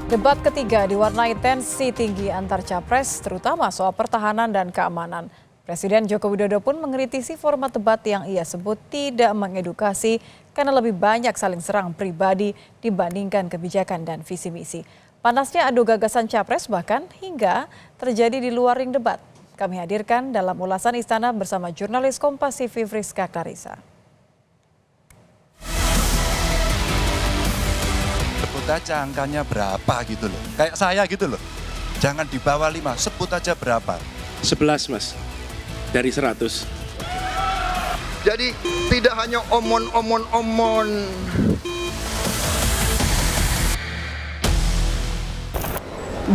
Debat ketiga diwarnai tensi tinggi antar capres, terutama soal pertahanan dan keamanan. Presiden Joko Widodo pun mengkritisi format debat yang ia sebut tidak mengedukasi karena lebih banyak saling serang pribadi dibandingkan kebijakan dan visi misi. Panasnya adu gagasan capres bahkan hingga terjadi di luar ring debat. Kami hadirkan dalam ulasan Istana bersama jurnalis Kompas TV Friska Clarissa. Sebut aja angkanya berapa gitu loh. Kayak saya gitu loh. Jangan di bawah 5, sebut aja berapa. 11 mas, dari 100. Jadi tidak hanya omon.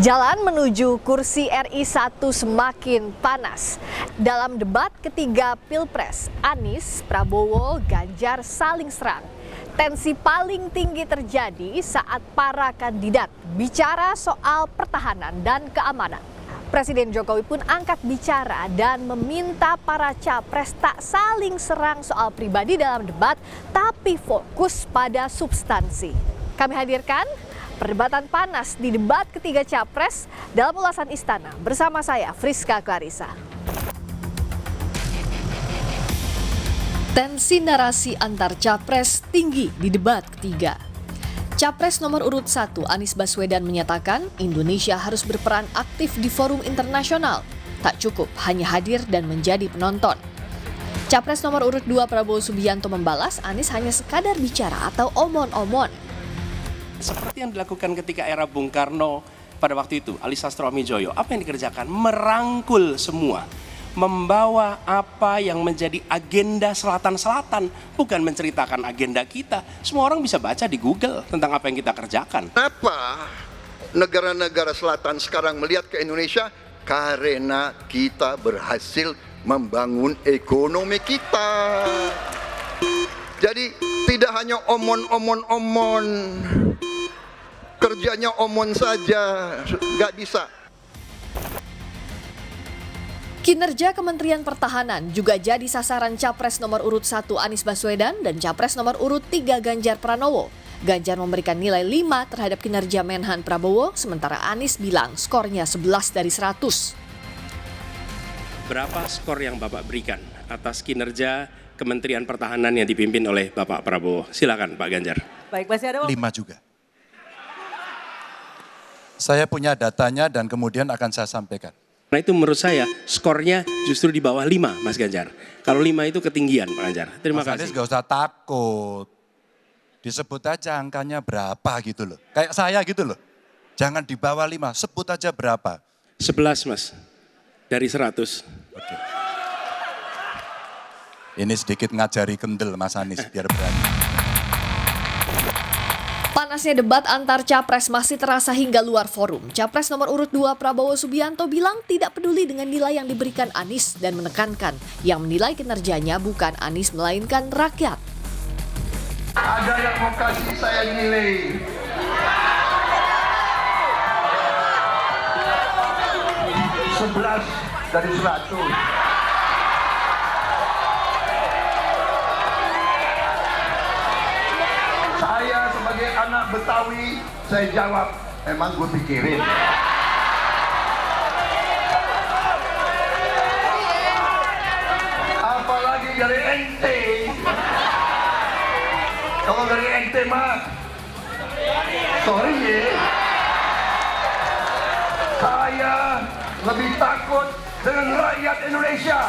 Jalan menuju kursi RI 1 semakin panas. Dalam debat ketiga Pilpres, Anies, Prabowo, Ganjar saling serang. Tensi paling tinggi terjadi saat para kandidat bicara soal pertahanan dan keamanan. Presiden Jokowi pun angkat bicara dan meminta para capres tak saling serang soal pribadi dalam debat, tapi fokus pada substansi. Kami hadirkan perdebatan panas di debat ketiga capres dalam ulasan Istana bersama saya Friska Clarissa. Tensi narasi antar capres tinggi di debat ketiga. Capres nomor urut 1 Anies Baswedan menyatakan Indonesia harus berperan aktif di forum internasional. Tak cukup hanya hadir dan menjadi penonton. Capres nomor urut 2 Prabowo Subianto membalas Anies hanya sekadar bicara atau omon-omon. Seperti yang dilakukan ketika era Bung Karno pada waktu itu, Ali Sastroamidjojo, apa yang dikerjakan? Merangkul semua. Membawa apa yang menjadi agenda selatan-selatan, bukan menceritakan agenda kita. Semua orang bisa baca di Google tentang apa yang kita kerjakan. Kenapa negara-negara selatan sekarang melihat ke Indonesia? Karena kita berhasil membangun ekonomi kita. Jadi tidak hanya omon. Kerjanya omon saja, nggak bisa. Kinerja Kementerian Pertahanan juga jadi sasaran Capres nomor urut 1 Anies Baswedan dan Capres nomor urut 3 Ganjar Pranowo. Ganjar memberikan nilai 5 terhadap kinerja Menhan Prabowo, sementara Anies bilang skornya 11 dari 100. Berapa skor yang Bapak berikan atas kinerja Kementerian Pertahanan yang dipimpin oleh Bapak Prabowo? Silakan Pak Ganjar. Baik, masih ada 5 juga. Saya punya datanya dan kemudian akan saya sampaikan. Nah itu menurut saya skornya justru di bawah 5 Mas Ganjar. Kalau 5 itu ketinggian Pak Ganjar. Terima Mas kasih. Anies gak usah takut. Disebut aja angkanya berapa gitu loh. Kayak saya gitu loh. Jangan di bawah 5, sebut aja berapa. 11 Mas, dari 100. Oke. Ini sedikit ngajari kendel Mas Anies biar berani. Panasnya debat antar capres masih terasa hingga luar forum. Capres nomor urut 2 Prabowo Subianto bilang tidak peduli dengan nilai yang diberikan Anies dan menekankan yang menilai kinerjanya bukan Anies melainkan rakyat. Ada yang mau kasih saya nilai 11 dari 100. Saya sebagai anak Betawi, saya jawab, emang gue pikirin. Apalagi dari ente. Kalau dari ente mah, sorry ya. Saya lebih takut dengan rakyat Indonesia.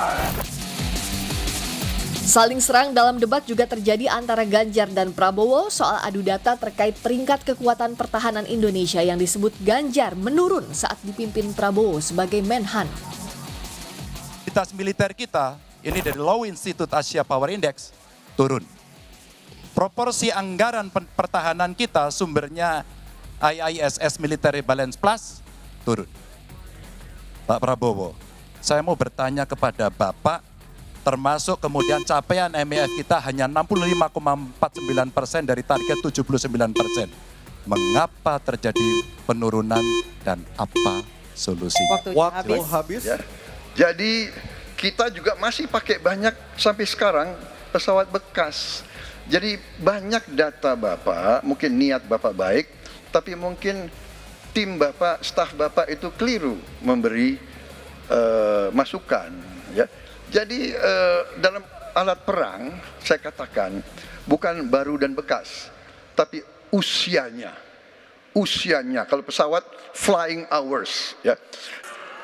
Saling serang dalam debat juga terjadi antara Ganjar dan Prabowo soal adu data terkait peringkat kekuatan pertahanan Indonesia yang disebut Ganjar menurun saat dipimpin Prabowo sebagai Menhan. Kualitas militer kita, ini dari Law Institute Asia Power Index, turun. Proporsi anggaran pertahanan kita sumbernya IISS Military Balance Plus, turun. Pak Prabowo, saya mau bertanya kepada Bapak, termasuk kemudian capaian MEF kita hanya 65,49% dari target 79%. Mengapa terjadi penurunan dan apa solusi? Waktu habis. Ya. Jadi kita juga masih pakai banyak sampai sekarang pesawat bekas. Jadi banyak data Bapak, mungkin niat Bapak baik, tapi mungkin tim Bapak, staf Bapak itu keliru memberi masukan. Ya. Jadi dalam alat perang, saya katakan, bukan baru dan bekas, tapi usianya. Kalau pesawat, flying hours. Ya.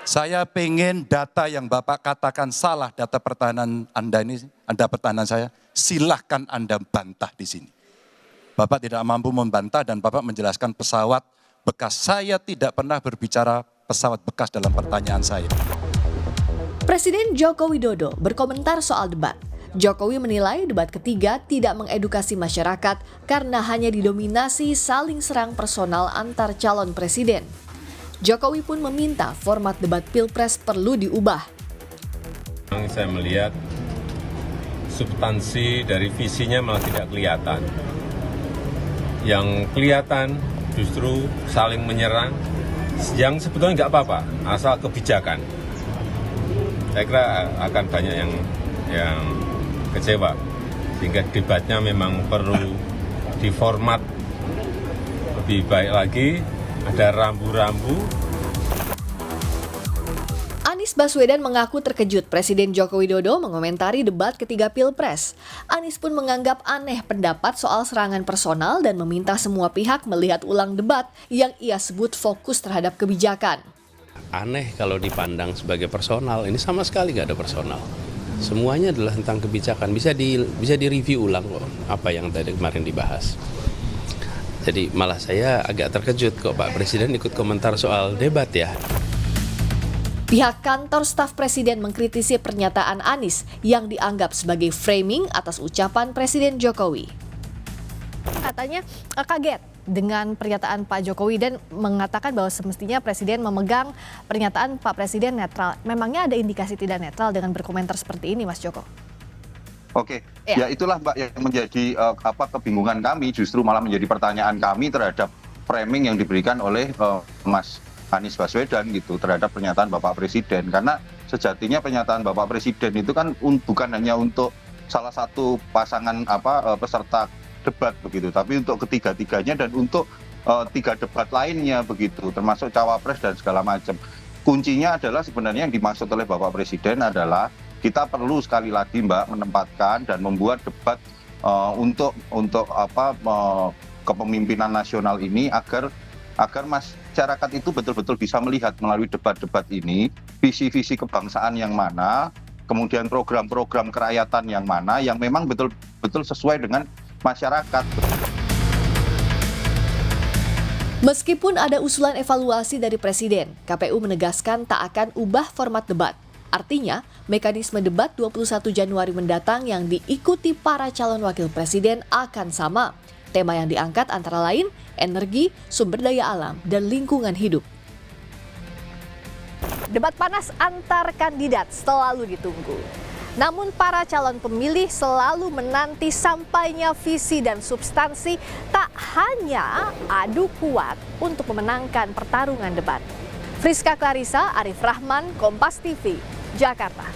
Saya pengen data yang Bapak katakan salah, data pertahanan Anda ini, Anda pertahanan saya, silahkan Anda bantah di sini. Bapak tidak mampu membantah dan Bapak menjelaskan pesawat bekas. Saya tidak pernah berbicara pesawat bekas dalam pertanyaan saya. Presiden Joko Widodo berkomentar soal debat. Jokowi menilai debat ketiga tidak mengedukasi masyarakat karena hanya didominasi saling serang personal antar calon presiden. Jokowi pun meminta format debat Pilpres perlu diubah. Saya melihat substansi dari visinya malah tidak kelihatan. Yang kelihatan justru saling menyerang, yang sebetulnya nggak apa-apa, asal kebijakan. Saya kira akan banyak yang kecewa, sehingga debatnya memang perlu diformat lebih baik lagi, ada rambu-rambu. Anies Baswedan mengaku terkejut Presiden Joko Widodo mengomentari debat ketiga Pilpres. Anies pun menganggap aneh pendapat soal serangan personal dan meminta semua pihak melihat ulang debat yang ia sebut fokus terhadap kebijakan. Aneh kalau dipandang sebagai personal, ini sama sekali nggak ada personal. Semuanya adalah tentang kebijakan, bisa direview ulang kok apa yang tadi kemarin dibahas. Jadi malah saya agak terkejut kok Pak Presiden ikut komentar soal debat ya. Pihak kantor staf Presiden mengkritisi pernyataan Anies yang dianggap sebagai framing atas ucapan Presiden Jokowi. Katanya kaget dengan pernyataan Pak Jokowi dan mengatakan bahwa semestinya Presiden memegang pernyataan Pak Presiden netral. Memangnya ada indikasi tidak netral dengan berkomentar seperti ini, Mas Joko? Oke, ya itulah Mbak yang menjadi kebingungan kami, justru malah menjadi pertanyaan kami terhadap framing yang diberikan oleh Mas Anies Baswedan gitu terhadap pernyataan Bapak Presiden. Karena sejatinya pernyataan Bapak Presiden itu kan bukan hanya untuk salah satu pasangan peserta debat begitu, tapi untuk ketiga-tiganya dan untuk 3 debat lainnya begitu, termasuk cawapres dan segala macam. Kuncinya adalah sebenarnya yang dimaksud oleh Bapak Presiden adalah kita perlu sekali lagi Mbak menempatkan dan membuat debat untuk kepemimpinan nasional ini agar masyarakat itu betul-betul bisa melihat melalui debat-debat ini visi-visi kebangsaan yang mana, kemudian program-program kerakyatan yang mana yang memang betul-betul sesuai dengan masyarakat. Meskipun ada usulan evaluasi dari Presiden, KPU menegaskan tak akan ubah format debat. Artinya, mekanisme debat 21 Januari mendatang yang diikuti para calon wakil presiden akan sama. Tema yang diangkat antara lain energi, sumber daya alam, dan lingkungan hidup. Debat panas antar kandidat selalu ditunggu. Namun para calon pemilih selalu menanti sampainya visi dan substansi, tak hanya adu kuat untuk memenangkan pertarungan debat. Friska Clarissa, Arif Rahman, Kompas TV, Jakarta.